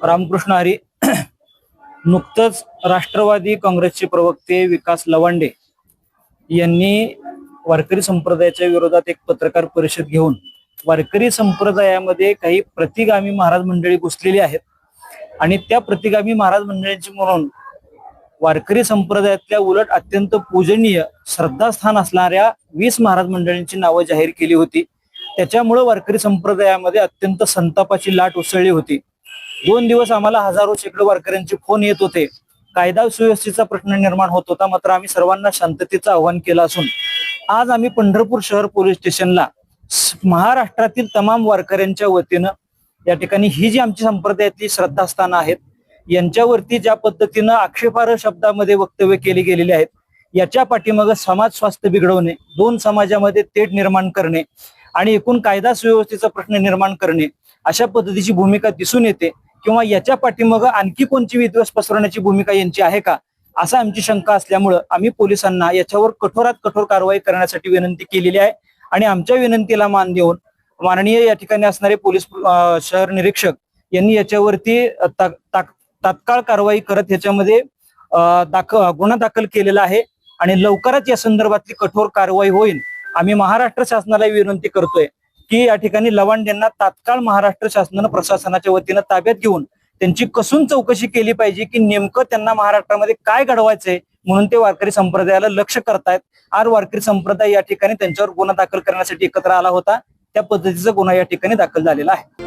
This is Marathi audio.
रामकृष्ण हरी. नुकतंच राष्ट्रवादी काँग्रेसचे प्रवक्ते विकास लवांडे यांनी वारकरी संप्रदायाच्या विरोधात एक पत्रकार परिषद घेऊन वारकरी संप्रदायामध्ये काही प्रतिगामी महाराज मंडळी घुसलेली आहेत आणि त्या प्रतिगामी महाराज मंडळींची म्हणून वारकरी संप्रदायातल्या उलट अत्यंत पूजनीय श्रद्धास्थान असणाऱ्या 20 महाराज मंडळींची नावं जाहीर केली होती. त्याच्यामुळे वारकरी संप्रदायामध्ये अत्यंत संतापाची लाट उसळली होती. 2 दिवस आम्हाला हजारो शेकडो वारकऱ्यांचे फोन येत होते. कायदा सुव्यवस्थेचा प्रश्न निर्माण होत होता. मात्र आम्ही सर्वांना शांततेचं आवाहन केलं असून आज आम्ही पंढरपूर शहर पोलीस स्टेशनला महाराष्ट्रातील तमाम वारकऱ्यांच्या वतीनं या ठिकाणी ही जी आमची संप्रदायातली श्रद्धास्थानं आहेत यांच्यावरती ज्या पद्धतीनं आक्षेपार्ह शब्दामध्ये वक्तव्य केली गेलेली आहेत याच्या पाठीमागे समाज स्वास्थ्य बिघडवणे, 2 समाजामध्ये तेढ निर्माण करणे आणि एकूण कायदा सुव्यवस्थेचा प्रश्न निर्माण करणे अशा पद्धतीची भूमिका दिसून येते. किंवा याच्या पाठीमागे आणखी कोणती विद्वेष पसरवण्याची भूमिका यांची आहे का, असा आमची शंका असल्यामुळे आम्ही पोलिसांना याच्यावर कठोरात कठोर कारवाई करण्यासाठी विनंती केलेली आहे. आणि आमच्या विनंतीला मान देऊन माननीय या ठिकाणी असणारे पोलीस शहर निरीक्षक यांनी याच्यावरती तात्काळ कारवाई करत याच्यामध्ये गुन्हा दाखल केलेला आहे आणि लवकरच या संदर्भातली कठोर कारवाई होईल. आम्ही महाराष्ट्र शासनाला विनंती करतोय की या ठिकाणी लवांडेंना तात्काळ महाराष्ट्र शासनानं प्रशासनाच्या वतीनं ताब्यात घेऊन त्यांची कसून चौकशी केली पाहिजे की नेमकं त्यांना महाराष्ट्रामध्ये काय घडवायचंय म्हणून ते वारकरी संप्रदायाला लक्ष करतायत. आज वारकरी संप्रदाय या ठिकाणी त्यांच्यावर गुन्हा दाखल करण्यासाठी एकत्र आला होता. त्या पद्धतीचा गुन्हा या ठिकाणी दाखल झालेला आहे.